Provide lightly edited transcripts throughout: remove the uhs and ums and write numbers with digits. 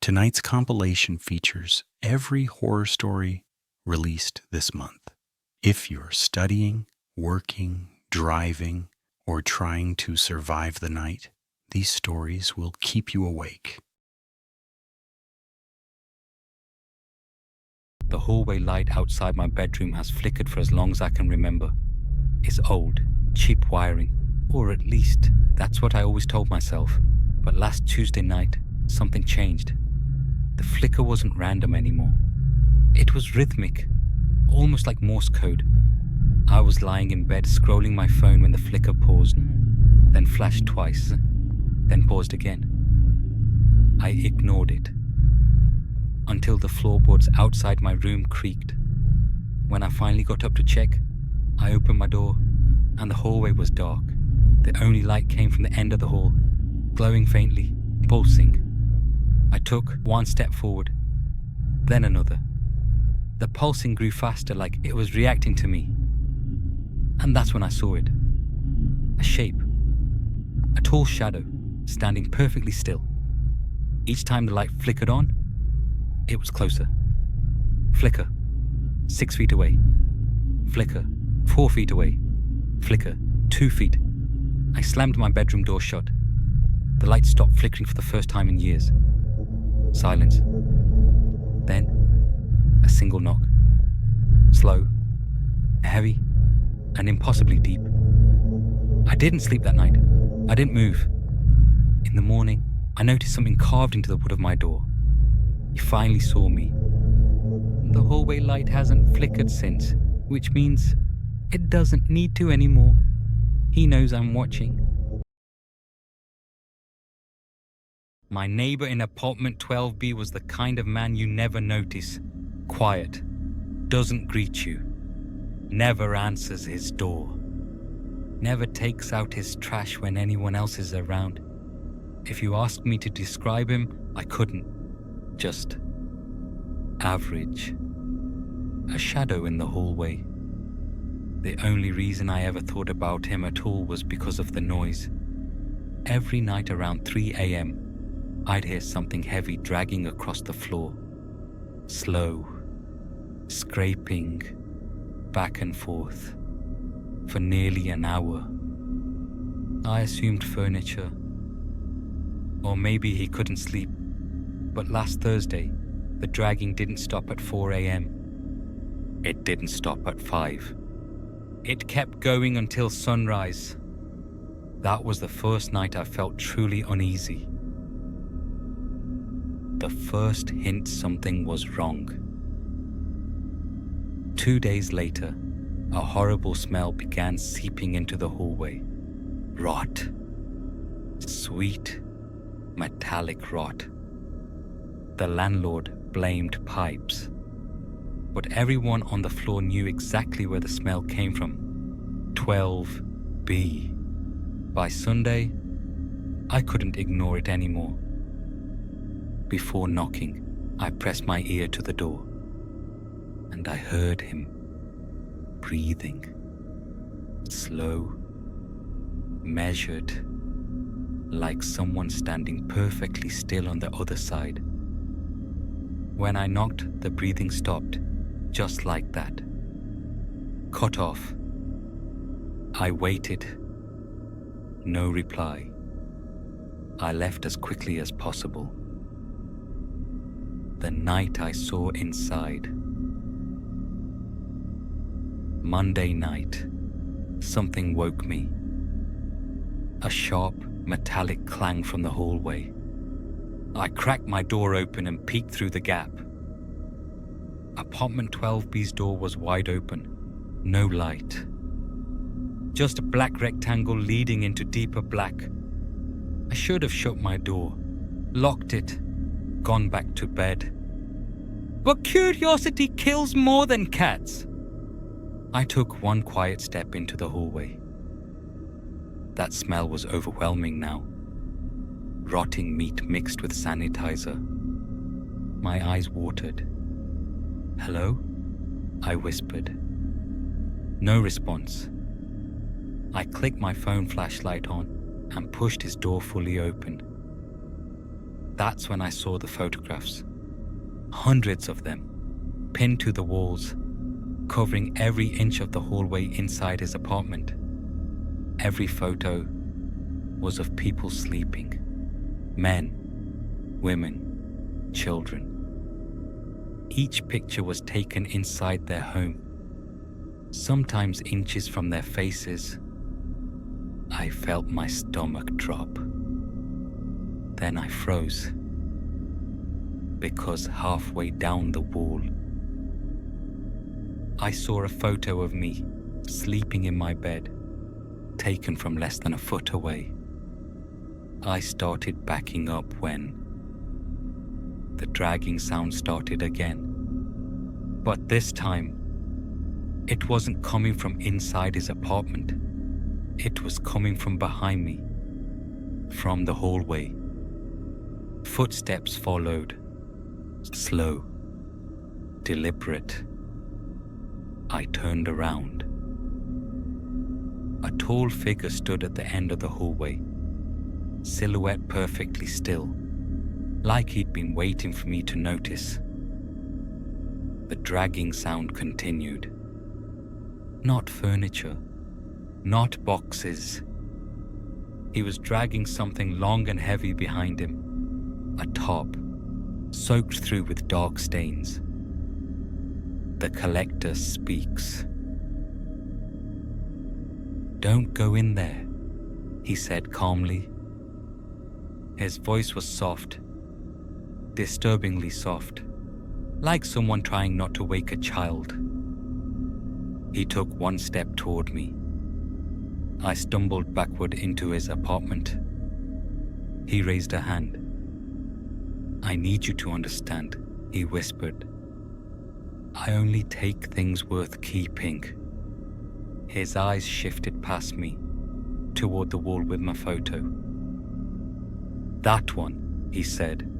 Tonight's compilation features every horror story released this month. If you're studying, working, driving, or trying to survive the night, these stories will keep you awake. The hallway light outside my bedroom has flickered for as long as I can remember. It's old, cheap wiring, or at least that's what I always told myself. But last Tuesday night, something changed. The flicker wasn't random anymore. It was rhythmic, almost like Morse code. I was lying in bed scrolling my phone when the flicker paused, then flashed twice, then paused again. I ignored it until the floorboards outside my room creaked. When I finally got up to check, I opened my door and the hallway was dark. The only light came from the end of the hall, glowing faintly, pulsing. I took one step forward, then another. The pulsing grew faster, like it was reacting to me. And that's when I saw it. A shape. A tall shadow, standing perfectly still. Each time the light flickered on, it was closer. Flicker, 6 feet away. Flicker, 4 feet away. Flicker, 2 feet. I slammed my bedroom door shut. The light stopped flickering for the first time in years. Silence. Then, a single knock. Slow, heavy, and impossibly deep. I didn't sleep that night. I didn't move. In the morning, I noticed something carved into the wood of my door. He finally saw me. The hallway light hasn't flickered since, which means it doesn't need to anymore. He knows I'm watching. My neighbor in apartment 12B was the kind of man you never notice. Quiet, doesn't greet you, never answers his door, never takes out his trash when anyone else is around. If you asked me to describe him, I couldn't. Just average. A shadow in the hallway. The only reason I ever thought about him at all was because of the noise. Every night around 3 a.m., I'd hear something heavy dragging across the floor. Slow, scraping, back and forth, for nearly an hour. I assumed furniture. Or maybe he couldn't sleep. But last Thursday, the dragging didn't stop at 4 a.m. It didn't stop at 5. It kept going until sunrise. That was the first night I felt truly uneasy. The first hint something was wrong. 2 days later, a horrible smell began seeping into the hallway. Rot. Sweet, metallic rot. The landlord blamed pipes. But everyone on the floor knew exactly where the smell came from. 12B. By Sunday, I couldn't ignore it anymore. Before knocking, I pressed my ear to the door, and I heard him breathing. Slow, measured, like someone standing perfectly still on the other side. When I knocked, the breathing stopped, just like that. Cut off. I waited. No reply. I left as quickly as possible. The night I saw inside. Monday night, something woke me. A sharp, metallic clang from the hallway. I cracked my door open and peeked through the gap. Apartment 12B's door was wide open. No light. Just a black rectangle leading into deeper black. I should have shut my door, locked it, gone back to bed. But curiosity kills more than cats. I took one quiet step into the hallway. That smell was overwhelming now. Rotting meat mixed with sanitizer. My eyes watered. "Hello?" I whispered. No response. I clicked my phone flashlight on and pushed his door fully open. That's when I saw the photographs. Hundreds of them, pinned to the walls, covering every inch of the hallway inside his apartment. Every photo was of people sleeping. Men, women, children. Each picture was taken inside their home, sometimes inches from their faces. I felt my stomach drop. Then I froze, because halfway down the wall, I saw a photo of me sleeping in my bed, taken from less than a foot away. I started backing up when the dragging sound started again. But this time, it wasn't coming from inside his apartment. It was coming from behind me, from the hallway. Footsteps followed, slow, deliberate. I turned around. A tall figure stood at the end of the hallway, silhouette perfectly still, like he'd been waiting for me to notice. The dragging sound continued. Not furniture, not boxes. He was dragging something long and heavy behind him, a top, soaked through with dark stains. The collector speaks. "Don't go in there," he said calmly. His voice was soft, disturbingly soft, like someone trying not to wake a child. He took one step toward me. I stumbled backward into his apartment. He raised a hand. "I need you to understand," he whispered. "I only take things worth keeping." His eyes shifted past me, toward the wall with my photo. "That one," he said.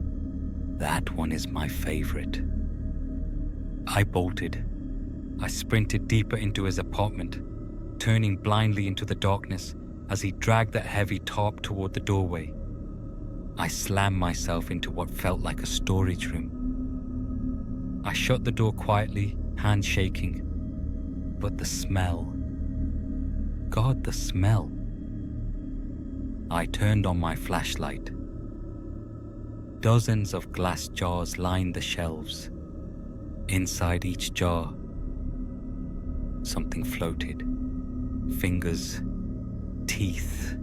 "That one is my favorite." I bolted. I sprinted deeper into his apartment, turning blindly into the darkness as he dragged that heavy tarp toward the doorway. I slammed myself into what felt like a storage room. I shut the door quietly, hands shaking. But the smell. God, the smell. I turned on my flashlight. Dozens of glass jars lined the shelves. Inside each jar, something floated. Fingers, teeth,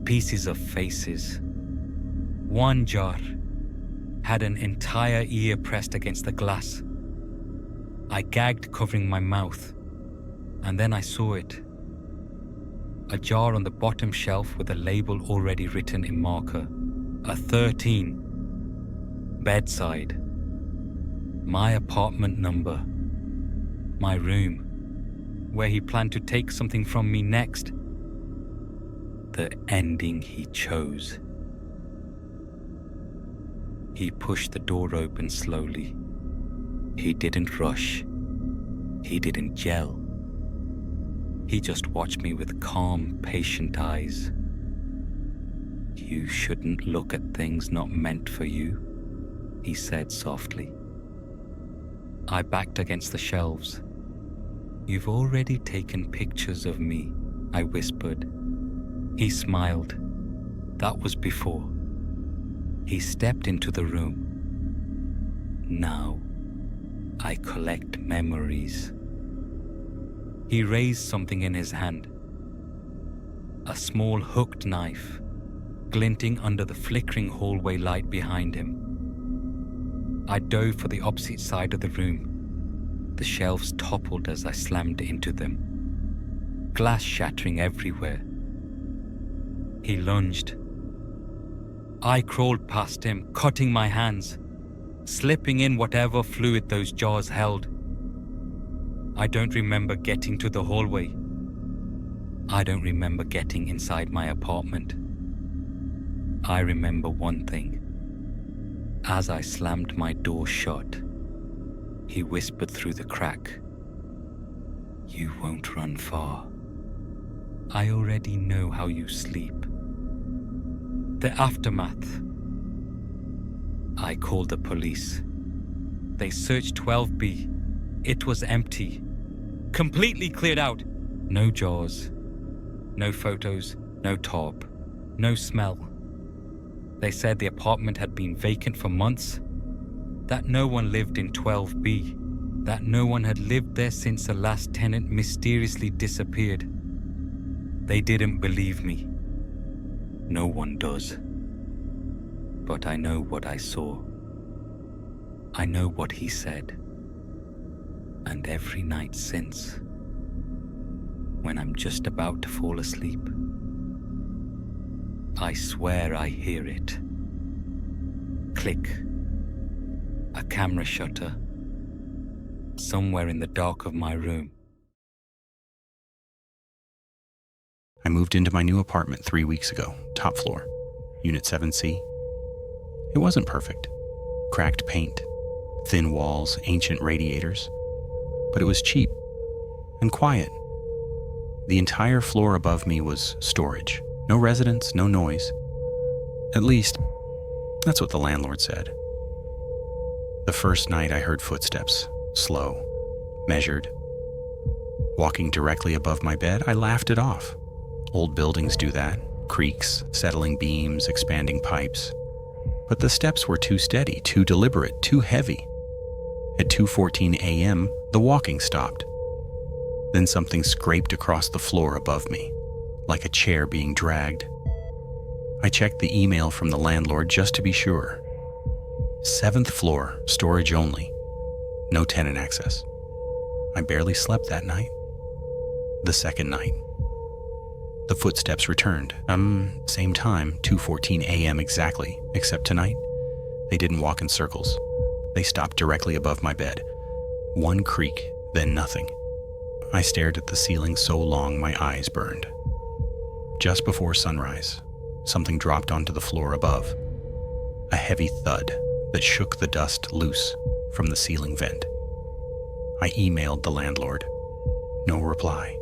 pieces of faces. One jar had an entire ear pressed against the glass. I gagged, covering my mouth, and then I saw it. A jar on the bottom shelf with a label already written in marker. A 13. Bedside. My apartment number. My room. Where he planned to take something from me next. The ending he chose. He pushed the door open slowly. He didn't rush. He didn't yell. He just watched me with calm, patient eyes. "You shouldn't look at things not meant for you," he said softly. I backed against the shelves. "You've already taken pictures of me," I whispered. He smiled. That was before. He stepped into the room. "Now, I collect memories." He raised something in his hand. A small hooked knife, glinting under the flickering hallway light behind him. I dove for the opposite side of the room. The shelves toppled as I slammed into them, glass shattering everywhere. He lunged. I crawled past him, cutting my hands, slipping in whatever fluid those jars held. I don't remember getting to the hallway. I don't remember getting inside my apartment. I remember one thing. As I slammed my door shut, he whispered through the crack, "You won't run far. I already know how you sleep." The aftermath. I called the police. They searched 12B. It was empty. Completely cleared out. No jaws. No photos. No top. No smell. They said the apartment had been vacant for months. That no one lived in 12B. That no one had lived there since the last tenant mysteriously disappeared. They didn't believe me. No one does. But I know what I saw. I know what he said. And every night since, when I'm just about to fall asleep, I swear I hear it. Click. A camera shutter. Somewhere in the dark of my room. I moved into my new apartment 3 weeks ago, top floor, Unit 7C. It wasn't perfect. Cracked paint, thin walls, ancient radiators. But it was cheap and quiet. The entire floor above me was storage. No residents, no noise. At least, that's what the landlord said. The first night I heard footsteps, slow, measured. Walking directly above my bed, I laughed it off. Old buildings do that. Creaks, settling beams, expanding pipes. But the steps were too steady, too deliberate, too heavy. At 2:14 a.m., the walking stopped. Then something scraped across the floor above me, like a chair being dragged. I checked the email from the landlord just to be sure. 7th floor, storage only. No tenant access. I barely slept that night. The second night. The footsteps returned. Same time, 2:14 a.m. exactly, except tonight, they didn't walk in circles. They stopped directly above my bed. One creak, then nothing. I stared at the ceiling so long my eyes burned. Just before sunrise, something dropped onto the floor above. A heavy thud that shook the dust loose from the ceiling vent. I emailed the landlord. No reply.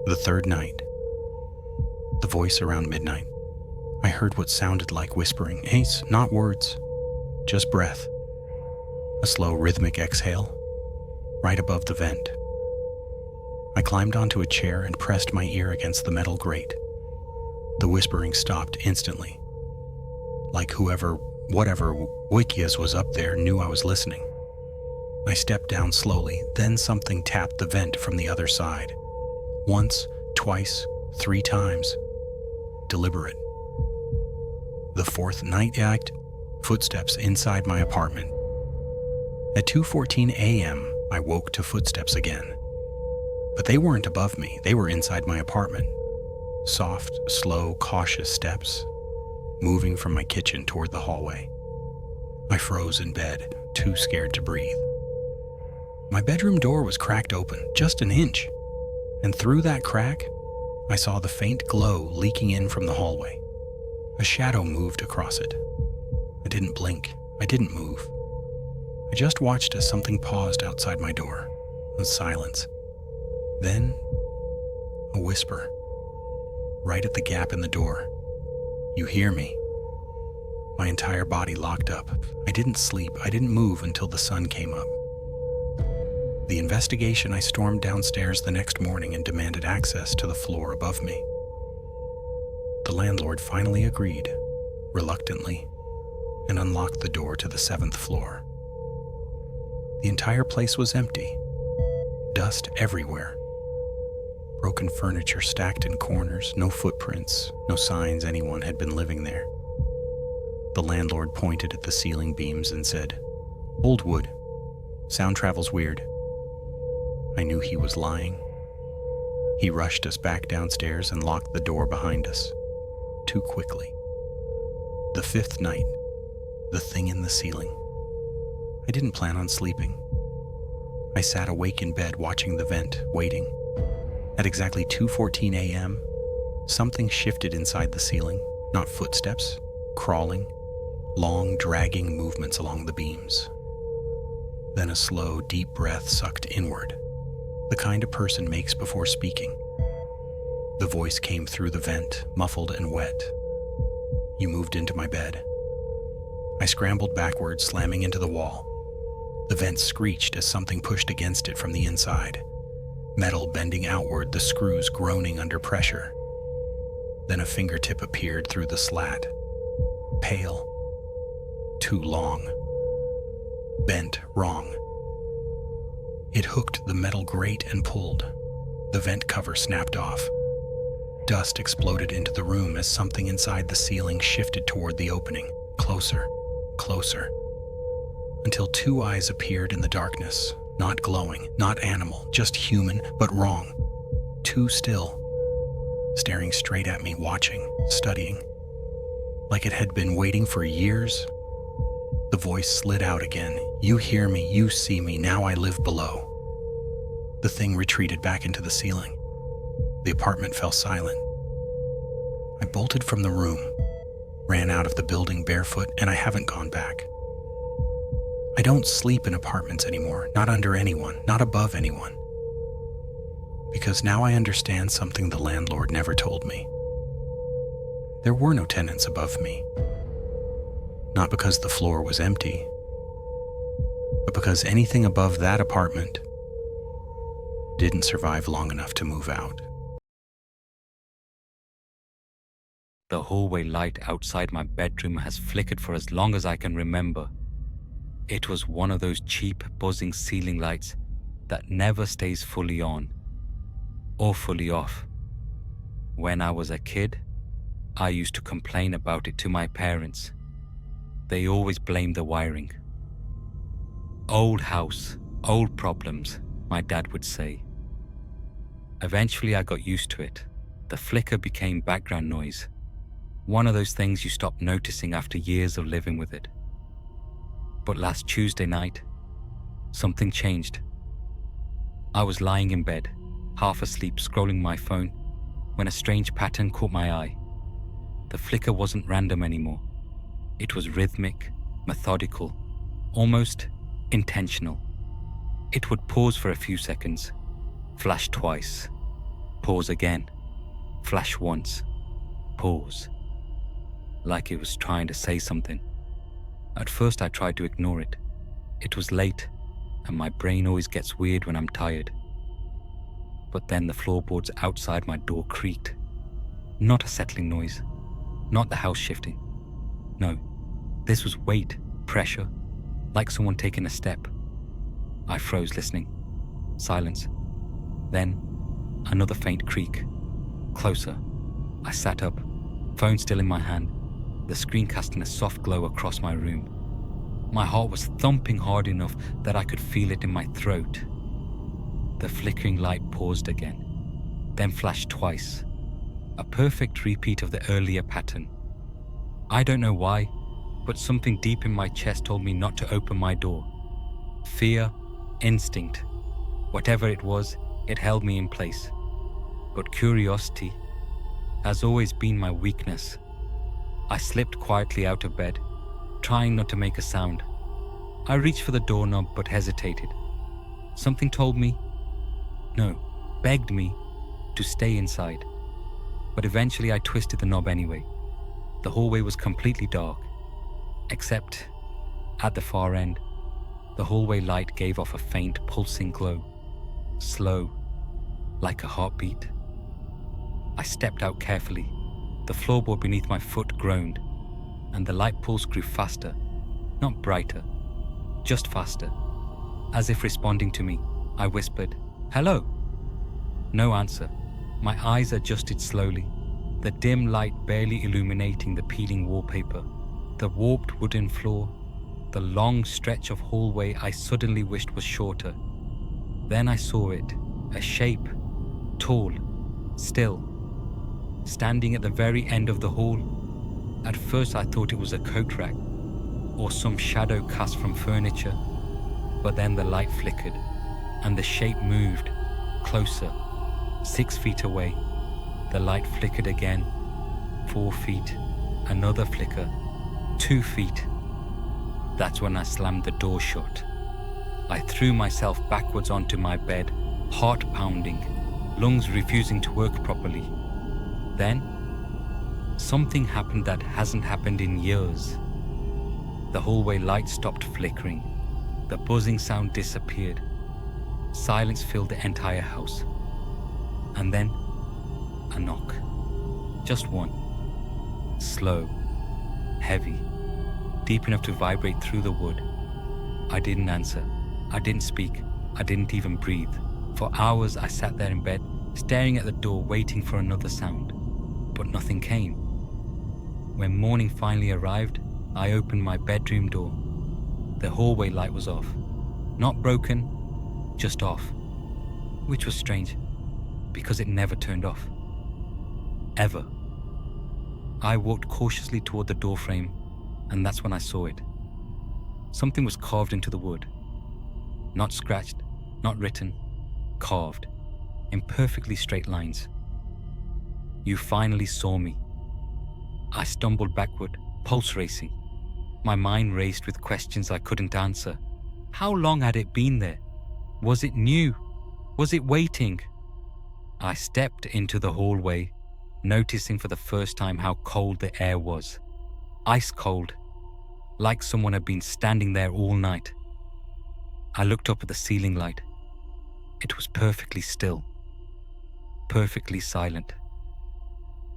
The third night, the voice around midnight. I heard what sounded like whispering. Ace, not words, just breath. A slow rhythmic exhale, right above the vent. I climbed onto a chair and pressed my ear against the metal grate. The whispering stopped instantly. Like whatever Wikias was up there knew I was listening. I stepped down slowly, then something tapped the vent from the other side. Once, twice, 3 times. Deliberate. The fourth night act, footsteps inside my apartment. At 2:14 a.m., I woke to footsteps again. But they weren't above me, they were inside my apartment. Soft, slow, cautious steps, moving from my kitchen toward the hallway. I froze in bed, too scared to breathe. My bedroom door was cracked open, just an inch, and through that crack, I saw the faint glow leaking in from the hallway. A shadow moved across it. I didn't blink, I didn't move. I just watched as something paused outside my door, in silence. Then, a whisper, right at the gap in the door. You hear me? My entire body locked up. I didn't sleep, I didn't move until the sun came up. The investigation, I stormed downstairs the next morning and demanded access to the floor above me. The landlord finally agreed, reluctantly, and unlocked the door to the 7th floor. The entire place was empty. Dust everywhere. Broken furniture stacked in corners, no footprints, no signs anyone had been living there. The landlord pointed at the ceiling beams and said, "Old wood. Sound travels weird." I knew he was lying. He rushed us back downstairs and locked the door behind us. Too quickly. The 5th night, the thing in the ceiling. I didn't plan on sleeping. I sat awake in bed watching the vent, waiting. At exactly 2:14 a.m., something shifted inside the ceiling, not footsteps, crawling, long dragging movements along the beams. Then a slow, deep breath sucked inward, the kind a person makes before speaking. The voice came through the vent, muffled and wet. You moved into my bed. I scrambled backwards, slamming into the wall. The vent screeched as something pushed against it from the inside. Metal bending outward, the screws groaning under pressure. Then a fingertip appeared through the slat. Pale. Too long. Bent wrong. It hooked the metal grate and pulled. The vent cover snapped off. Dust exploded into the room as something inside the ceiling shifted toward the opening. Closer, closer. Until two eyes appeared in the darkness. Not glowing, not animal, just human, but wrong. Too still. Staring straight at me, watching, studying. Like it had been waiting for years. The voice slid out again. You hear me, you see me, now I live below. The thing retreated back into the ceiling. The apartment fell silent. I bolted from the room, ran out of the building barefoot, and I haven't gone back. I don't sleep in apartments anymore, not under anyone, not above anyone. Because now I understand something the landlord never told me. There were no tenants above me. Not because the floor was empty, but because anything above that apartment didn't survive long enough to move out. The hallway light outside my bedroom has flickered for as long as I can remember. It was one of those cheap, buzzing ceiling lights that never stays fully on or fully off. When I was a kid, I used to complain about it to my parents. They always blamed the wiring. Old house, old problems, my dad would say. Eventually I got used to it. The flicker became background noise. One of those things you stop noticing after years of living with it. But last Tuesday night, something changed. I was lying in bed, half asleep, scrolling my phone, when a strange pattern caught my eye. The flicker wasn't random anymore. It was rhythmic, methodical, almost intentional. It would pause for a few seconds, flash twice, pause again, flash once, pause. Like it was trying to say something. At first I tried to ignore it. It was late, and my brain always gets weird when I'm tired. But then the floorboards outside my door creaked. Not a settling noise, not the house shifting. No, this was weight, pressure, like someone taking a step. I froze listening. Silence. Then, another faint creak. Closer. I sat up, phone still in my hand, the screen casting a soft glow across my room. My heart was thumping hard enough that I could feel it in my throat. The flickering light paused again, then flashed twice. A perfect repeat of the earlier pattern. I don't know why, but something deep in my chest told me not to open my door. Fear, instinct, whatever it was, it held me in place. But curiosity has always been my weakness. I slipped quietly out of bed, trying not to make a sound. I reached for the doorknob but hesitated. Something told me, no, begged me, to stay inside. But eventually I twisted the knob anyway. The hallway was completely dark, except at the far end, the hallway light gave off a faint pulsing glow, slow, like a heartbeat. I stepped out carefully. The floorboard beneath my foot groaned, and the light pulse grew faster, not brighter, just faster. As if responding to me, I whispered, "Hello." No answer. My eyes adjusted slowly, the dim light barely illuminating the peeling wallpaper, the warped wooden floor, the long stretch of hallway I suddenly wished was shorter. Then I saw it, a shape, tall, still, standing at the very end of the hall. At first I thought it was a coat rack, or some shadow cast from furniture, but then the light flickered, and the shape moved, closer, 6 feet away. The light flickered again, 4 feet, another flicker, 2 feet. That's when I slammed the door shut. I threw myself backwards onto my bed, heart pounding, lungs refusing to work properly. Then, something happened that hasn't happened in years. The hallway light stopped flickering. The buzzing sound disappeared. Silence filled the entire house. And then, a knock. Just one. Slow, heavy, deep enough to vibrate through the wood. I didn't answer. I didn't speak. I didn't even breathe. For hours I sat there in bed, staring at the door, waiting for another sound. But nothing came. When morning finally arrived, I opened my bedroom door. The hallway light was off. Not broken, just off. Which was strange, because it never turned off. Ever. I walked cautiously toward the doorframe, and that's when I saw it. Something was carved into the wood. Not scratched, not written, carved, in perfectly straight lines. You finally saw me. I stumbled backward, pulse racing. My mind raced with questions I couldn't answer. How long had it been there? Was it new? Was it waiting? I stepped into the hallway, noticing for the first time how cold the air was. Ice cold, like someone had been standing there all night. I looked up at the ceiling light. It was perfectly still, perfectly silent.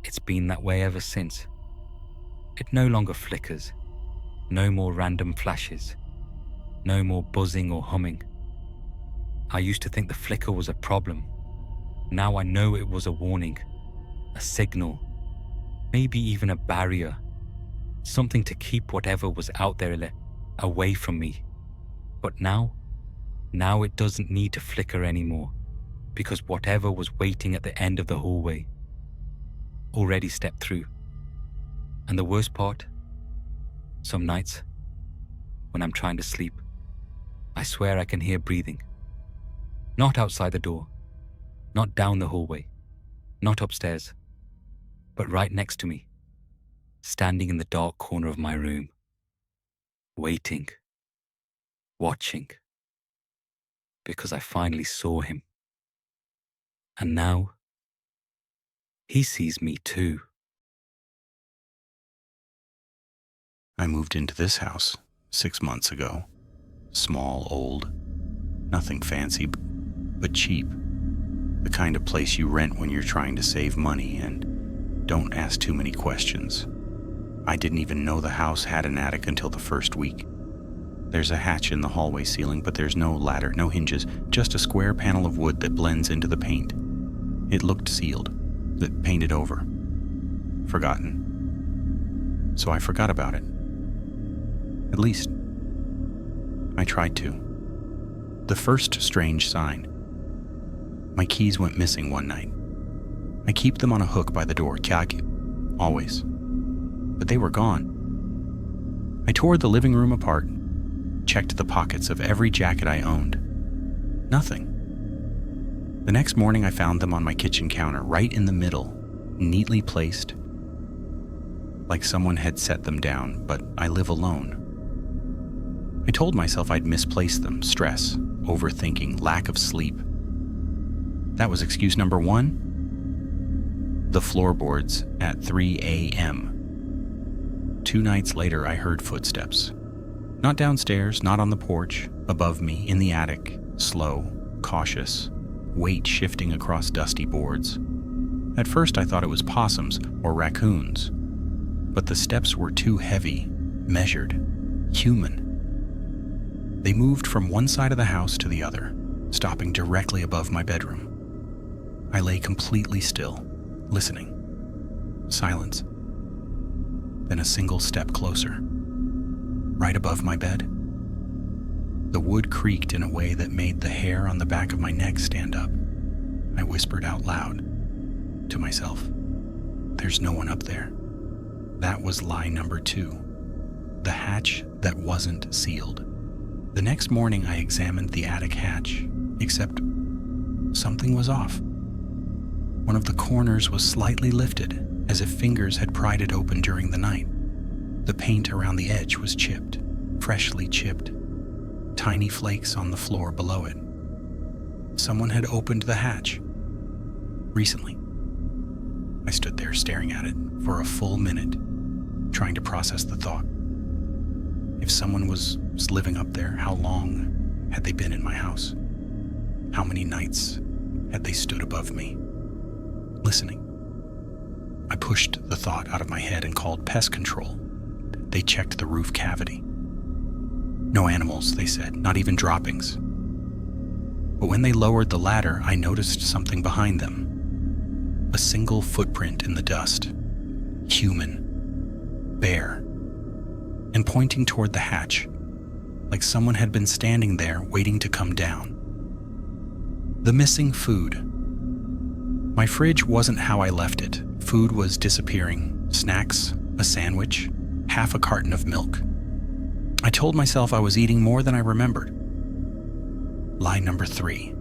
It's been that way ever since. It no longer flickers, no more random flashes, no more buzzing or humming. I used to think the flicker was a problem. Now I know it was a warning, a signal, maybe even a barrier, something to keep whatever was out there away from me. But now it doesn't need to flicker anymore, because whatever was waiting at the end of the hallway already stepped through. And the worst part, some nights, when I'm trying to sleep, I swear I can hear breathing. Not outside the door, not down the hallway, not upstairs, but right next to me, standing in the dark corner of my room, waiting, watching, because I finally saw him. And now, he sees me too. I moved into this house 6 months ago. Small, old, nothing fancy, but cheap. The kind of place you rent when you're trying to save money and don't ask too many questions. I didn't even know the house had an attic until the first week. There's a hatch in the hallway ceiling, but there's no ladder, no hinges, just a square panel of wood that blends into the paint. It looked sealed, that painted over. Forgotten. So I forgot about it. At least, I tried to. The first strange sign. My keys went missing one night. I keep them on a hook by the door, always. But they were gone. I tore the living room apart, checked the pockets of every jacket I owned. Nothing. The next morning I found them on my kitchen counter, right in the middle, neatly placed, like someone had set them down, but I live alone. I told myself I'd misplaced them. Stress, overthinking, lack of sleep. That was excuse number one. The floorboards at 3 a.m. 2 nights later, I heard footsteps. Not downstairs, not on the porch, above me, in the attic, slow, cautious, weight shifting across dusty boards. At first, I thought it was possums or raccoons, but the steps were too heavy, measured, human. They moved from one side of the house to the other, stopping directly above my bedroom. I lay completely still, listening. Silence. Then a single step closer, right above my bed. The wood creaked in a way that made the hair on the back of my neck stand up. I whispered out loud to myself, "There's no one up there." That was lie number 2, the hatch that wasn't sealed. The next morning I examined the attic hatch, except something was off. One of the corners was slightly lifted, as if fingers had pried it open during the night. The paint around the edge was chipped, freshly chipped, tiny flakes on the floor below it. Someone had opened the hatch recently. I stood there staring at it for a full minute, trying to process the thought. If someone was living up there, how long had they been in my house? How many nights had they stood above me, listening? I pushed the thought out of my head and called pest control. They checked the roof cavity. No animals, they said, not even droppings. But when they lowered the ladder, I noticed something behind them. A single footprint in the dust. Human. Bare. And pointing toward the hatch, like someone had been standing there waiting to come down. The missing food. My fridge wasn't how I left it. Food was disappearing. Snacks, a sandwich, half a carton of milk. I told myself I was eating more than I remembered. Lie number 3.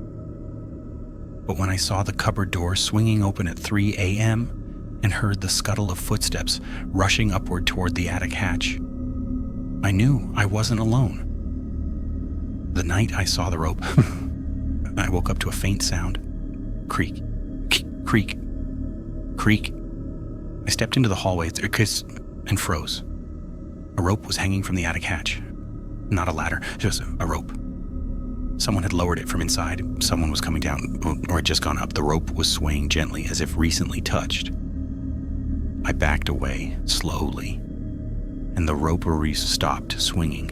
But when I saw the cupboard door swinging open at 3 a.m. and heard the scuttle of footsteps rushing upward toward the attic hatch, I knew I wasn't alone. The night I saw the rope, I woke up to a faint sound. Creak, creak, creak. I stepped into the hallway and froze. A rope was hanging from the attic hatch. Not a ladder, just a rope. Someone had lowered it from inside. Someone was coming down, or had just gone up. The rope was swaying gently, as if recently touched. I backed away, slowly, and the ropery stopped swinging.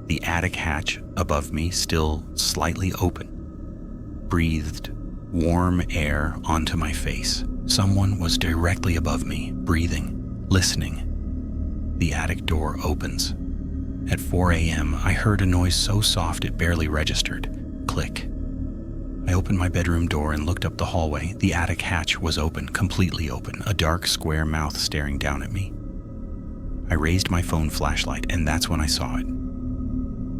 The attic hatch above me, still slightly open, breathed warm air onto my face. Someone was directly above me, breathing, listening. The attic door opens. At 4 a.m., I heard a noise so soft it barely registered. Click. I opened my bedroom door and looked up the hallway. The attic hatch was open, completely open, a dark square mouth staring down at me. I raised my phone flashlight, and that's when I saw it.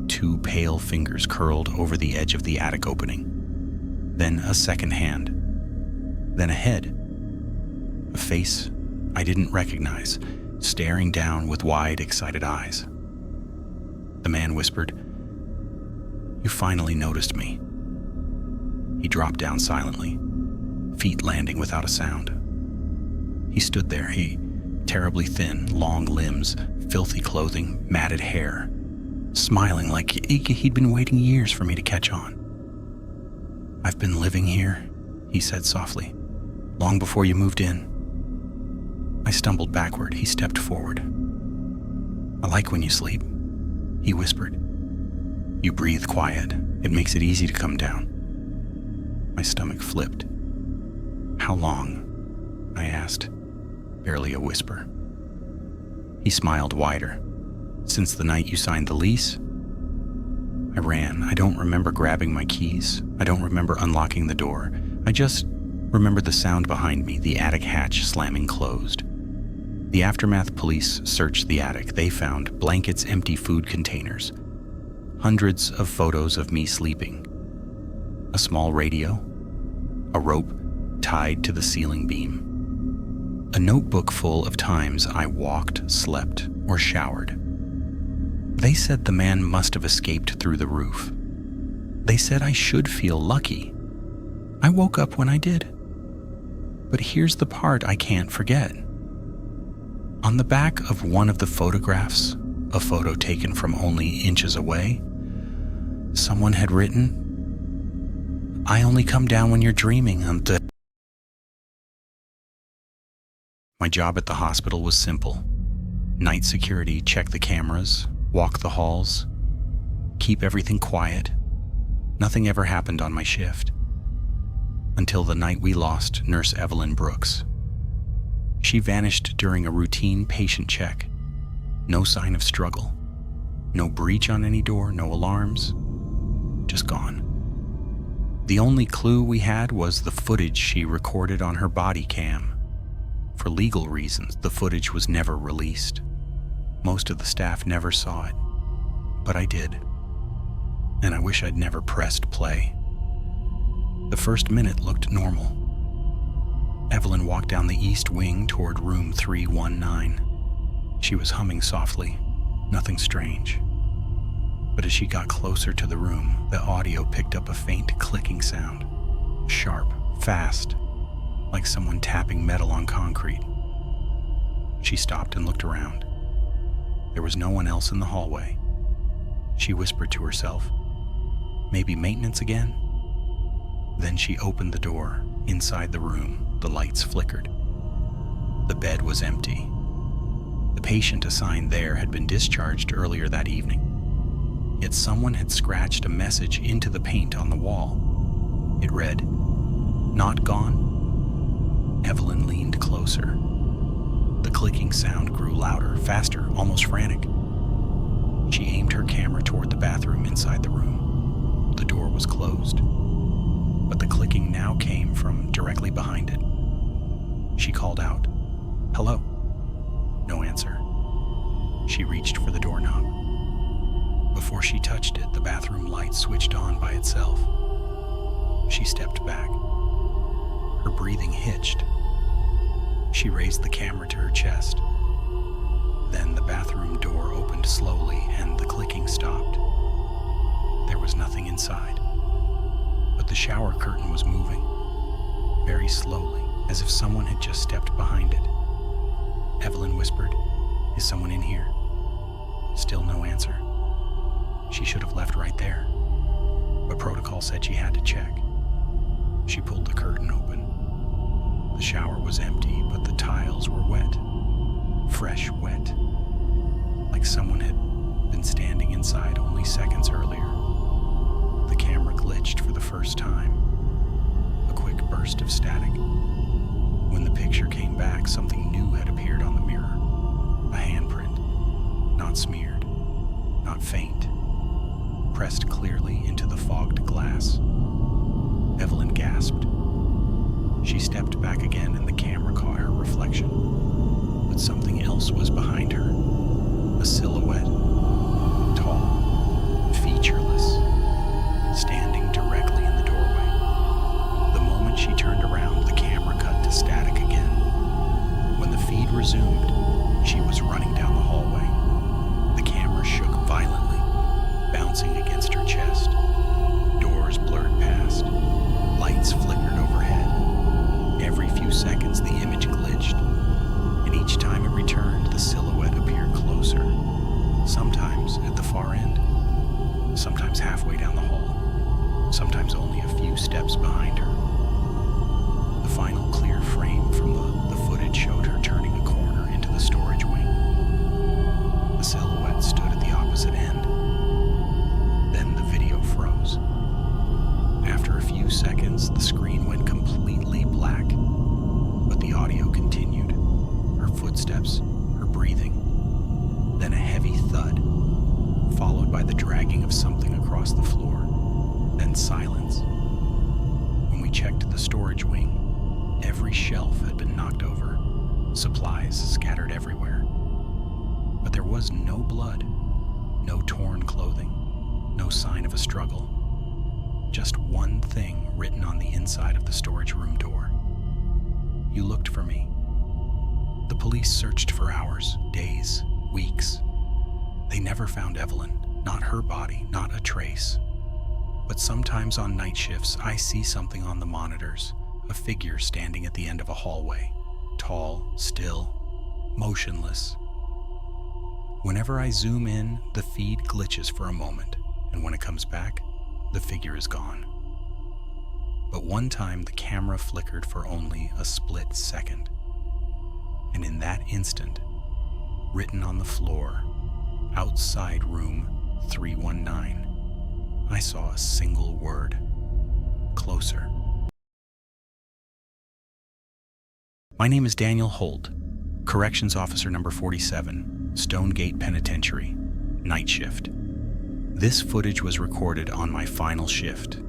2 pale fingers curled over the edge of the attic opening. Then a second hand. Then a head. A face I didn't recognize, staring down with wide, excited eyes. The man whispered, "You finally noticed me." He dropped down silently, feet landing without a sound. He stood there, terribly thin, long limbs, filthy clothing, matted hair, smiling like he'd been waiting years for me to catch on. "I've been living here," he said softly, "long before you moved in." I stumbled backward. He stepped forward. "I like when you sleep," he whispered. "You breathe quiet. It makes it easy to come down." My stomach flipped. "How long?" I asked, barely a whisper. He smiled wider. "Since the night you signed the lease?" I ran. I don't remember grabbing my keys. I don't remember unlocking the door. I just remember the sound behind me, the attic hatch slamming closed. The aftermath police searched the attic. They found blankets, empty food containers, hundreds of photos of me sleeping, a small radio, a rope tied to the ceiling beam, a notebook full of times I walked, slept, or showered. They said the man must have escaped through the roof. They said I should feel lucky. I woke up when I did. But here's the part I can't forget. On the back of one of the photographs, a photo taken from only inches away, someone had written, "I only come down when you're dreaming." My job at the hospital was simple. Night security, check the cameras, walk the halls, keep everything quiet. Nothing ever happened on my shift. Until the night we lost Nurse Evelyn Brooks. She vanished during a routine patient check. No sign of struggle. No breach on any door, no alarms. Just gone. The only clue we had was the footage she recorded on her body cam. For legal reasons, the footage was never released. Most of the staff never saw it, but I did. And I wish I'd never pressed play. The first minute looked normal. Evelyn walked down the east wing toward room 319. She was humming softly, nothing strange. But as she got closer to the room, the audio picked up a faint clicking sound. Sharp, fast, like someone tapping metal on concrete. She stopped and looked around. There was no one else in the hallway. She whispered to herself, "Maybe maintenance again?" Then she opened the door. Inside the room, the lights flickered. The bed was empty. The patient assigned there had been discharged earlier that evening. Yet someone had scratched a message into the paint on the wall. It read, "Not gone?" Evelyn leaned closer. The clicking sound grew louder, faster, almost frantic. She aimed her camera toward the bathroom inside the room. The door was closed, but the clicking now came from directly behind it. She called out, "Hello?" No answer. She reached for the doorknob. Before she touched it, the bathroom light switched on by itself. She stepped back. Her breathing hitched. She raised the camera to her chest. Then the bathroom door opened slowly and the clicking stopped. There was nothing inside, but the shower curtain was moving, very slowly, as if someone had just stepped behind it. Evelyn whispered, "Is someone in here?" Still no answer. She should have left right there, but protocol said she had to check. She pulled the curtain open. The shower was empty, but the tiles were wet. Fresh wet. Like someone had been standing inside only seconds earlier. The camera glitched for the first time. A quick burst of static. When the picture came back, something new had appeared on the mirror. A handprint. Not smeared. Not faint. Pressed clearly into the fogged glass. Evelyn gasped. She stepped back again and the camera caught her reflection. But something else was behind her. A silhouette. Tall. Featureless. Standing directly in the doorway. The moment she turned around, the camera cut to static again. When the feed resumed, she was running down the hallway. The camera shook violently, bouncing against her chest. Doors blurred past. Lights flickered overhead. Every few seconds, the image glitched, and each time it returned, the silhouette appeared closer, sometimes at the far end, sometimes halfway down the hall, sometimes only a few steps behind her. The final clear frame from the footage showed her turning a corner into the storage wing. The silhouette stood at the opposite end. Then the video froze. After a few seconds, the screen went completely black, but the audio continued. Her footsteps, her breathing, then a heavy thud, followed by the dragging of something across the floor, then silence. When we checked the storage wing, every shelf had been knocked over, supplies scattered everywhere. But there was no blood, no torn clothing, no sign of a struggle. Just one thing written on the inside of the storage room door. "You looked for me." The police searched for hours, days, weeks. They never found Evelyn, not her body, not a trace. But sometimes on night shifts, I see something on the monitors, a figure standing at the end of a hallway, tall, still, motionless. Whenever I zoom in, the feed glitches for a moment, and when it comes back, the figure is gone. But one time the camera flickered for only a split second. And in that instant, written on the floor, outside room 319, I saw a single word. Closer. My name is Daniel Holt, Corrections Officer number 47, Stonegate Penitentiary, night shift. This footage was recorded on my final shift.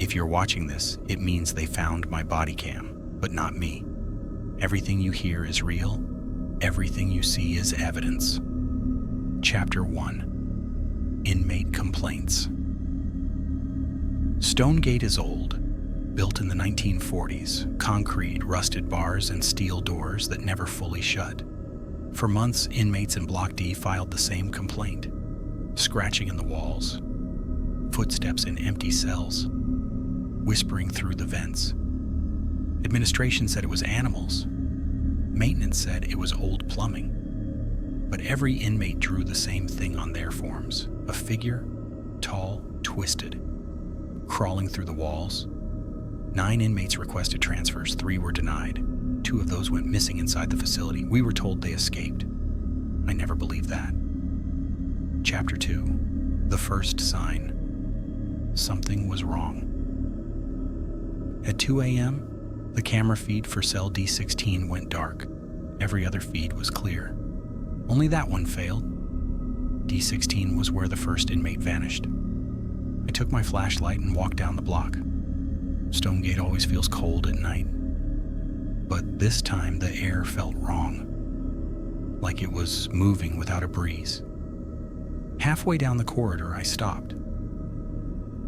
If you're watching this, it means they found my body cam, but not me. Everything you hear is real. Everything you see is evidence. Chapter 1. Inmate Complaints. Stonegate is old. Built in the 1940s, concrete, rusted bars, and steel doors that never fully shut. For months, inmates in Block D filed the same complaint. Scratching in the walls, footsteps in empty cells, whispering through the vents. Administration said it was animals. Maintenance said it was old plumbing. but every inmate drew the same thing on their forms. A figure, tall, twisted, crawling through the walls. 9 inmates requested transfers, 3 were denied. 2 of those went missing inside the facility. We were told they escaped. I never believed that. Chapter 2. The first sign. Something was wrong. At 2 a.m., the camera feed for cell D16 went dark. Every other feed was clear. Only that one failed. D16 was where the first inmate vanished. I took my flashlight and walked down the block. Stonegate always feels cold at night. But this time the air felt wrong, like it was moving without a breeze. Halfway down the corridor, I stopped.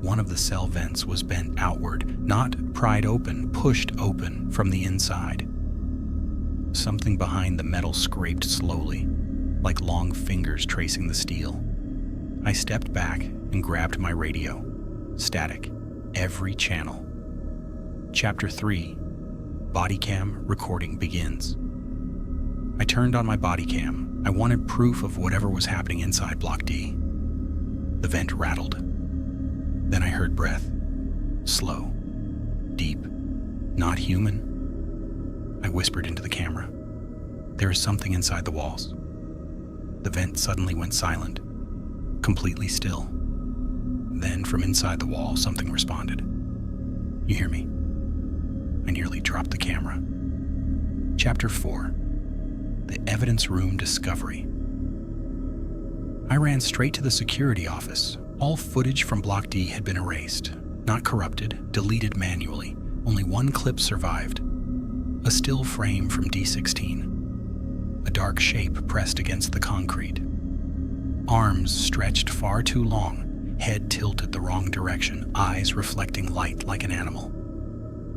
One of the cell vents was bent outward, not pried open, pushed open from the inside. Something behind the metal scraped slowly, like long fingers tracing the steel. I stepped back and grabbed my radio. Static, every channel. Chapter 3. Body cam recording begins. I turned on my body cam. I wanted proof of whatever was happening inside Block D. The vent rattled. Then I heard breath. Slow. Deep. Not human. I whispered into the camera. There is something inside the walls. The vent suddenly went silent. Completely still. Then from inside the wall, something responded. You hear me? I nearly dropped the camera. Chapter 4. The Evidence Room Discovery. I ran straight to the security office. All footage from Block D had been erased. Not corrupted, deleted manually. Only one clip survived. A still frame from D16. A dark shape pressed against the concrete. Arms stretched far too long, head tilted the wrong direction, eyes reflecting light like an animal.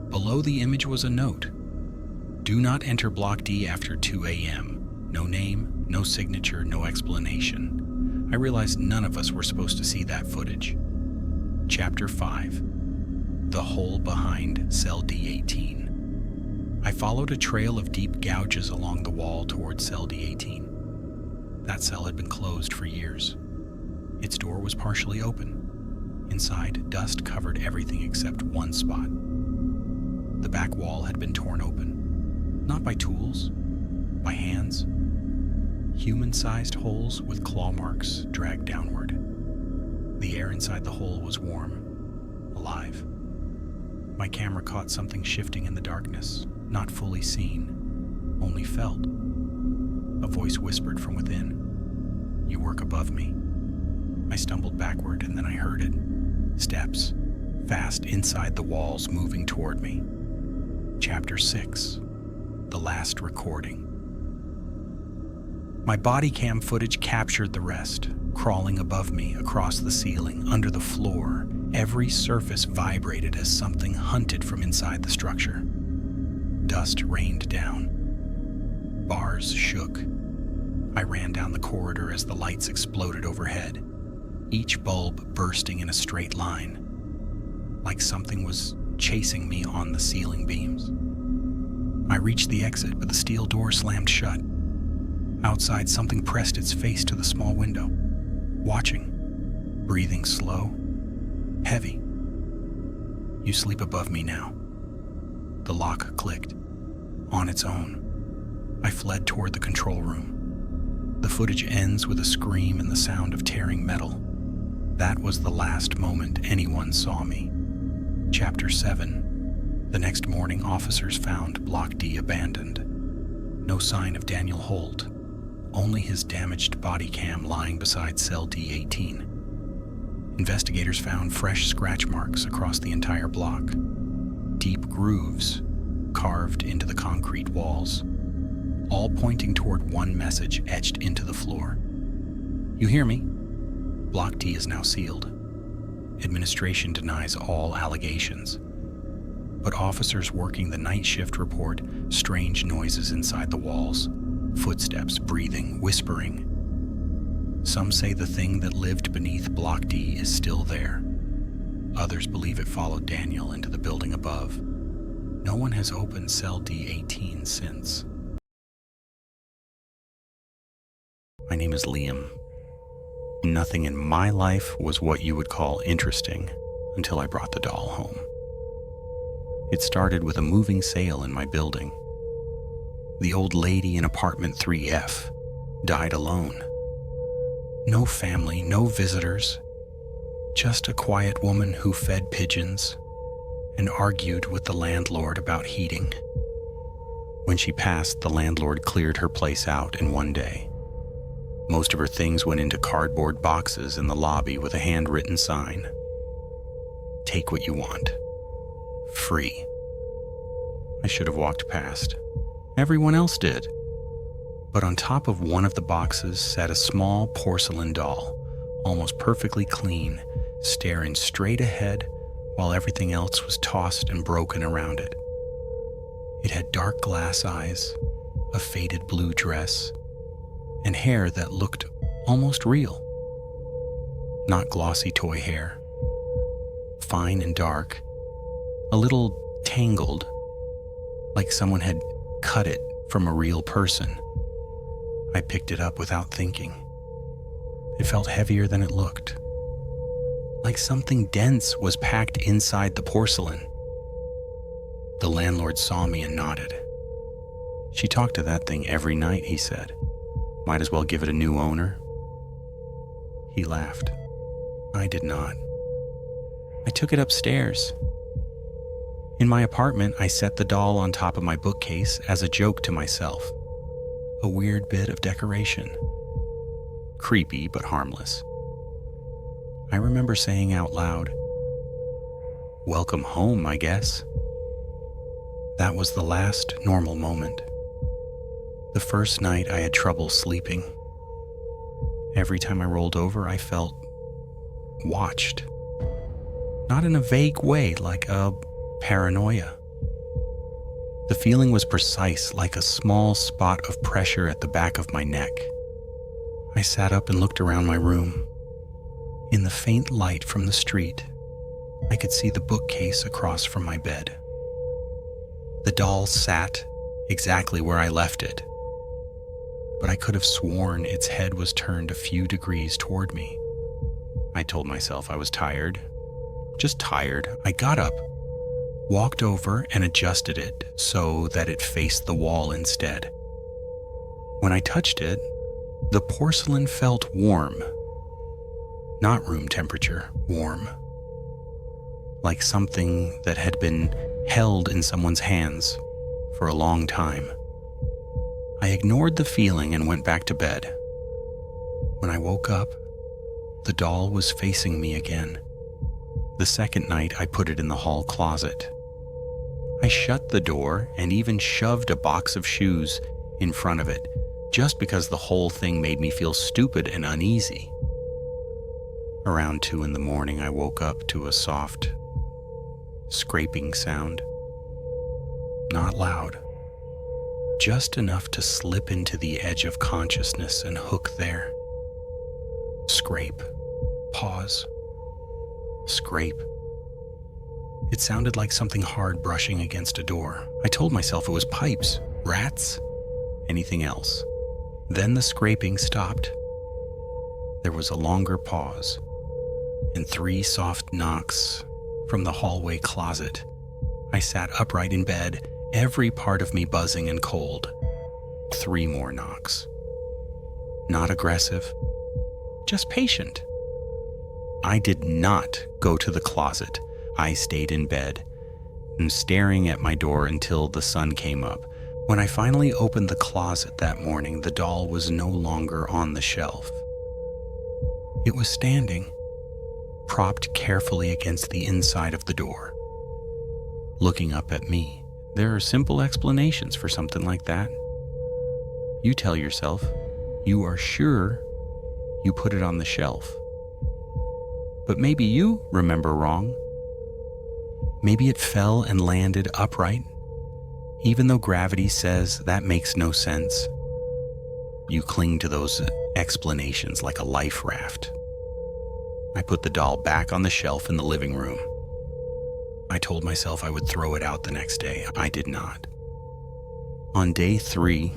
Below the image was a note. Do not enter Block D after 2 a.m. No name, no signature, no explanation. I realized none of us were supposed to see that footage. Chapter 5. The hole behind cell D18. I followed a trail of deep gouges along the wall towards cell D18. That cell had been closed for years. Its door was partially open. Inside, dust covered everything except one spot. The back wall had been torn open. Not by tools, by hands. Human-sized holes with claw marks dragged downward. The air inside the hole was warm, alive. My camera caught something shifting in the darkness, not fully seen, only felt. A voice whispered from within, "You work above me." I stumbled backward and then I heard it. Steps, fast inside the walls, moving toward me. Chapter 6. The Last Recording. My body cam footage captured the rest, crawling above me, across the ceiling, under the floor. Every surface vibrated as something hunted from inside the structure. Dust rained down. Bars shook. I ran down the corridor as the lights exploded overhead, each bulb bursting in a straight line, like something was chasing me on the ceiling beams. I reached the exit, but the steel door slammed shut. Outside, something pressed its face to the small window, watching, breathing slow, heavy. "You sleep above me now." The lock clicked, on its own. I fled toward the control room. The footage ends with a scream and the sound of tearing metal. That was the last moment anyone saw me. Chapter 7. The next morning, officers found Block D abandoned. No sign of Daniel Holt, only his damaged body cam lying beside cell D18. Investigators found fresh scratch marks across the entire block. Deep grooves carved into the concrete walls, all pointing toward one message etched into the floor. "You hear me? Block D is now sealed. Administration denies all allegations." But officers working the night shift report strange noises inside the walls. Footsteps, breathing, whispering. Some say the thing that lived beneath Block D is still there. Others believe it followed Daniel into the building above. No one has opened cell D18 since. My name is Liam. Nothing in my life was what you would call interesting until I brought the doll home. It started with a moving sale in my building. The old lady in apartment 3F died alone. No family, no visitors, just a quiet woman who fed pigeons and argued with the landlord about heating. When she passed, the landlord cleared her place out in one day. Most of her things went into cardboard boxes in the lobby with a handwritten sign. Take what you want. Free. I should have walked past. Everyone else did. But on top of one of the boxes sat a small porcelain doll, almost perfectly clean, staring straight ahead while everything else was tossed and broken around it. It had dark glass eyes, a faded blue dress, and hair that looked almost real. Not glossy toy hair. Fine and dark, a little tangled, like someone had cut it from a real person. I picked it up without thinking. It felt heavier than it looked. Like something dense was packed inside the porcelain. The landlord saw me and nodded. She talked to that thing every night, he said. Might as well give it a new owner. He laughed. I did not. I took it upstairs. In my apartment, I set the doll on top of my bookcase as a joke to myself. A weird bit of decoration. Creepy, but harmless. I remember saying out loud, "Welcome home, I guess." That was the last normal moment. The first night I had trouble sleeping. Every time I rolled over, I felt watched. Not in a vague way, like a paranoia. The feeling was precise, like a small spot of pressure at the back of my neck. I sat up and looked around my room. In the faint light from the street, I could see the bookcase across from my bed. The doll sat exactly where I left it, but I could have sworn its head was turned a few degrees toward me. I told myself I was tired. Just tired. I got up, walked over and adjusted it so that it faced the wall instead. When I touched it, the porcelain felt warm. Not room temperature, warm. Like something that had been held in someone's hands for a long time. I ignored the feeling and went back to bed. When I woke up, the doll was facing me again. The second night, I put it in the hall closet. I shut the door and even shoved a box of shoes in front of it, just because the whole thing made me feel stupid and uneasy. Around 2 a.m, I woke up to a soft, scraping sound. Not loud. Just enough to slip into the edge of consciousness and hook there. Scrape. Pause. Scrape. It sounded like something hard brushing against a door. I told myself it was pipes, rats, anything else. Then the scraping stopped. There was a longer pause, and 3 soft knocks from the hallway closet. I sat upright in bed, every part of me buzzing and cold. 3 more knocks. Not aggressive, just patient. I did not go to the closet. I stayed in bed and staring at my door until the sun came up. When I finally opened the closet that morning, the doll was no longer on the shelf. It was standing, propped carefully against the inside of the door, looking up at me. There are simple explanations for something like that. You tell yourself, you are sure you put it on the shelf. But maybe you remember wrong. Maybe it fell and landed upright, even though gravity says that makes no sense. You cling to those explanations like a life raft. I put the doll back on the shelf in the living room. I told myself I would throw it out the next day. I did not. On day 3,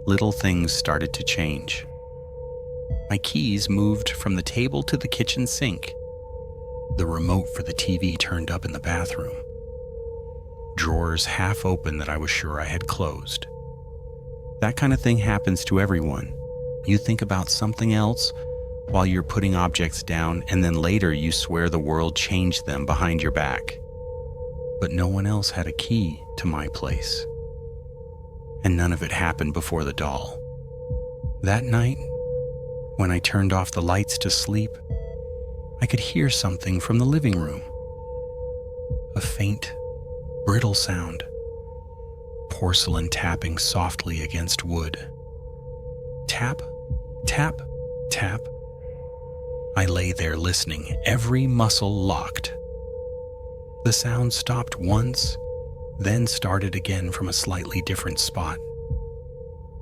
little things started to change. My keys moved from the table to the kitchen sink. The remote for the TV turned up in the bathroom. Drawers half open that I was sure I had closed. That kind of thing happens to everyone. You think about something else while you're putting objects down, and then later you swear the world changed them behind your back. But no one else had a key to my place. And none of it happened before the doll. That night, when I turned off the lights to sleep, I could hear something from the living room. A faint, brittle sound. Porcelain tapping softly against wood. Tap, tap, tap. I lay there listening, every muscle locked. The sound stopped once, then started again from a slightly different spot,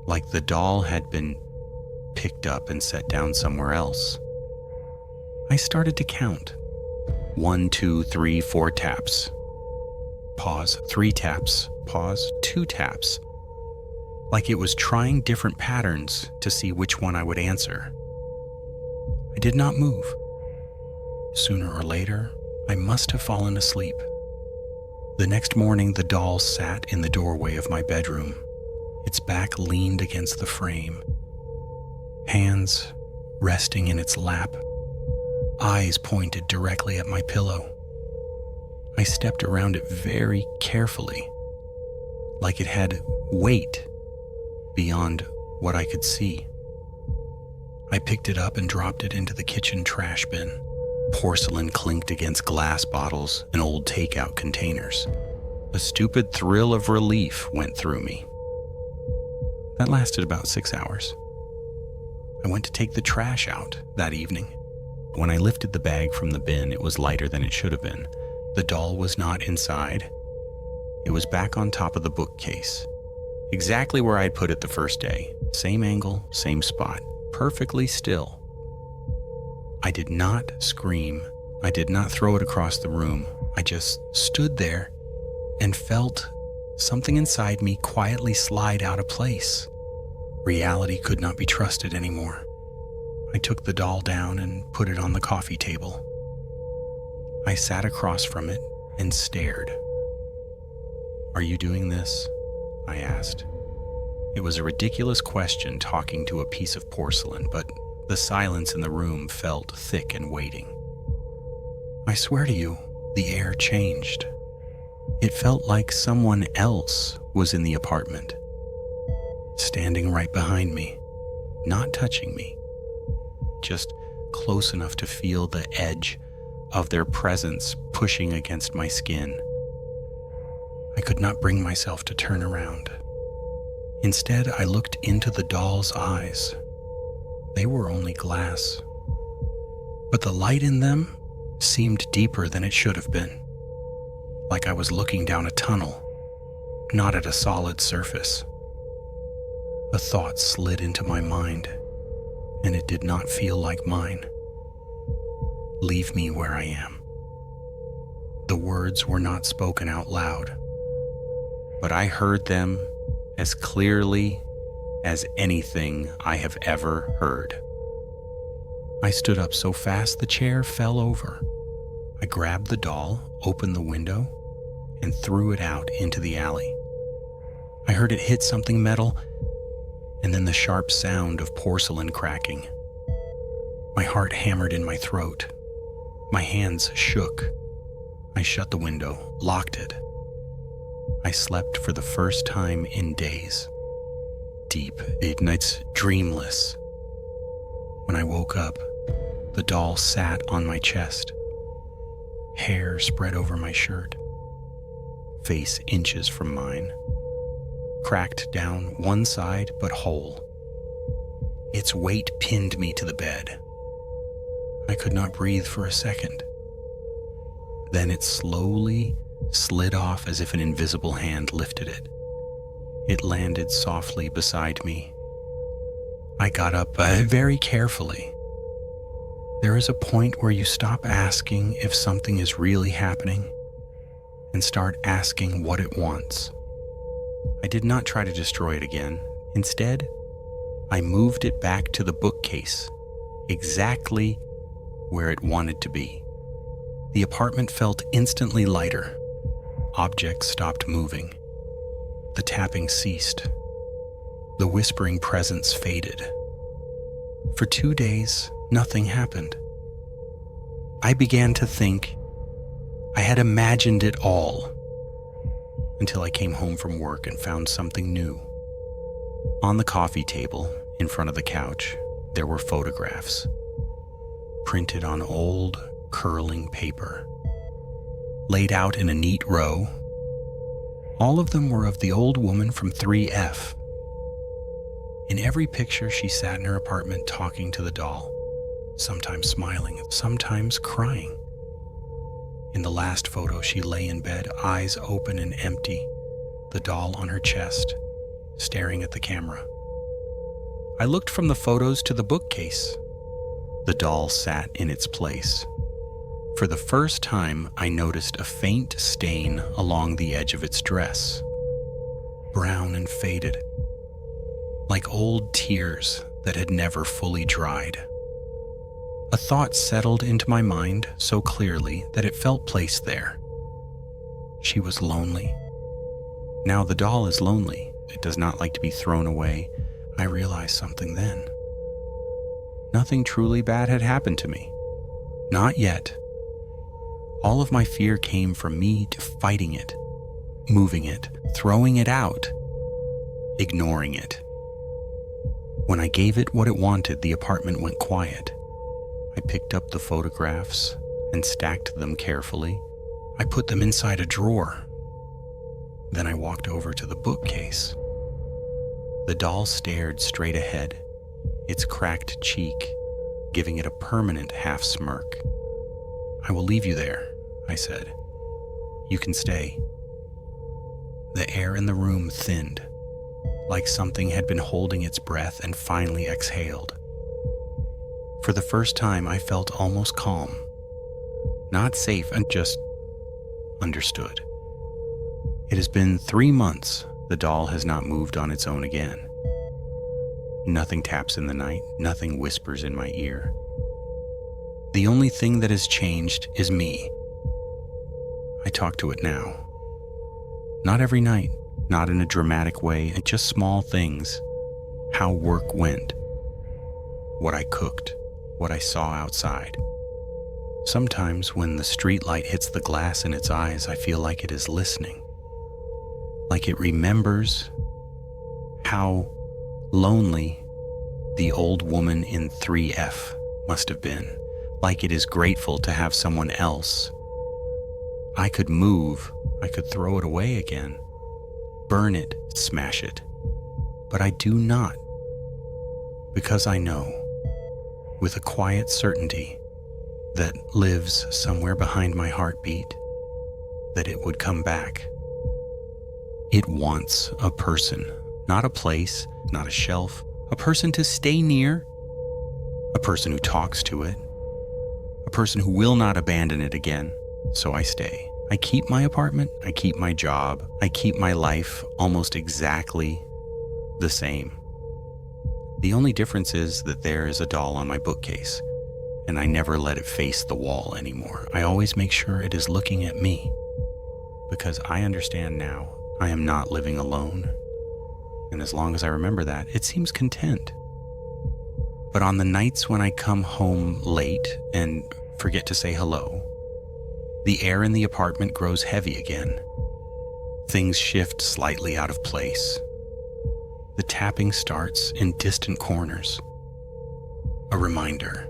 like the doll had been picked up and set down somewhere else. I started to count. 1, 2, 3, 4 taps. Pause, 3 taps. Pause, 2 taps. Like it was trying different patterns to see which one I would answer. I did not move. Sooner or later, I must have fallen asleep. The next morning, the doll sat in the doorway of my bedroom. Its back leaned against the frame. Hands resting in its lap. Eyes pointed directly at my pillow. I stepped around it very carefully, like it had weight beyond what I could see. I picked it up and dropped it into the kitchen trash bin. Porcelain clinked against glass bottles and old takeout containers. A stupid thrill of relief went through me. That lasted about 6 hours. I went to take the trash out that evening. When I lifted the bag from the bin, it was lighter than it should have been. The doll was not inside. It was back on top of the bookcase, exactly where I'd put it the first day. Same angle, same spot, perfectly still. I did not scream. I did not throw it across the room. I just stood there and felt something inside me quietly slide out of place. Reality could not be trusted anymore. I took the doll down and put it on the coffee table. I sat across from it and stared. "Are you doing this?" I asked. It was a ridiculous question talking to a piece of porcelain, but the silence in the room felt thick and waiting. I swear to you, the air changed. It felt like someone else was in the apartment, standing right behind me, not touching me, just close enough to feel the edge of their presence pushing against my skin. I could not bring myself to turn around. Instead, I looked into the doll's eyes. They were only glass, but the light in them seemed deeper than it should have been, like I was looking down a tunnel, not at a solid surface. A thought slid into my mind, and it did not feel like mine. "Leave me where I am." The words were not spoken out loud, but I heard them as clearly as anything I have ever heard. I stood up so fast the chair fell over. I grabbed the doll, opened the window, and threw it out into the alley. I heard it hit something metal, and then the sharp sound of porcelain cracking. My heart hammered in my throat. My hands shook. I shut the window, locked it. I slept for the first time in days. Deep, it's dreamless. When I woke up, the doll sat on my chest. Hair spread over my shirt. Face inches from mine. Cracked down one side, but whole. Its weight pinned me to the bed. I could not breathe for a second. Then it slowly slid off as if an invisible hand lifted it. It landed softly beside me. I got up very carefully. There is a point where you stop asking if something is really happening and start asking what it wants. I did not try to destroy it again. Instead, I moved it back to the bookcase exactly where it wanted to be. The apartment felt instantly lighter. Objects stopped moving. The tapping ceased. The whispering presence faded. For 2 days, nothing happened. I began to think I had imagined it all, until I came home from work and found something new. On the coffee table, in front of the couch, there were photographs, printed on old, curling paper, laid out in a neat row. All of them were of the old woman from 3F. In every picture, she sat in her apartment talking to the doll, sometimes smiling, sometimes crying. In the last photo, she lay in bed, eyes open and empty, the doll on her chest, staring at the camera. I looked from the photos to the bookcase. The doll sat in its place. For the first time, I noticed a faint stain along the edge of its dress, brown and faded, like old tears that had never fully dried. A thought settled into my mind so clearly that it felt placed there. She was lonely. Now the doll is lonely. It does not like to be thrown away. I realized something then. Nothing truly bad had happened to me. Not yet. All of my fear came from me to fighting it, moving it, throwing it out, ignoring it. When I gave it what it wanted, the apartment went quiet. I picked up the photographs and stacked them carefully. I put them inside a drawer. Then I walked over to the bookcase. The doll stared straight ahead, its cracked cheek giving it a permanent half smirk. "I will leave you there," I said. "You can stay." The air in the room thinned, like something had been holding its breath and finally exhaled. For the first time, I felt almost calm. Not safe, and just understood. It has been 3 months. The doll has not moved on its own again. Nothing taps in the night. Nothing whispers in my ear. The only thing that has changed is me. I talk to it now. Not every night, not in a dramatic way, and just small things. How work went. What I cooked. What I saw outside. Sometimes when the street light hits the glass in its eyes, I feel like it is listening. Like it remembers how lonely the old woman in 3F must have been. Like it is grateful to have someone else. I could move, I could throw it away again, burn it, smash it. But I do not, because I know, with a quiet certainty that lives somewhere behind my heartbeat, that it would come back. It wants a person, not a place, not a shelf, a person to stay near, a person who talks to it, a person who will not abandon it again. So I stay. I keep my apartment, I keep my job, I keep my life almost exactly the same. The only difference is that there is a doll on my bookcase, and I never let it face the wall anymore. I always make sure it is looking at me, because I understand now I am not living alone. And as long as I remember that, it seems content. But on the nights when I come home late and forget to say hello, the air in the apartment grows heavy again. Things shift slightly out of place. The tapping starts in distant corners. A reminder.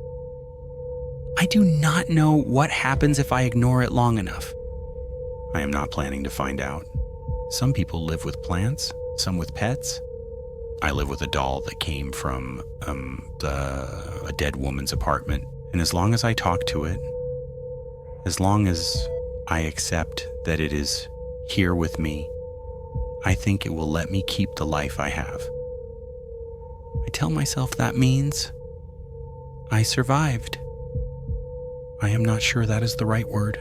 I do not know what happens if I ignore it long enough. I am not planning to find out. Some people live with plants, some with pets. I live with a doll that came from a dead woman's apartment. And as long as I talk to it, as long as I accept that it is here with me, I think it will let me keep the life I have. I tell myself that means I survived. I am not sure that is the right word.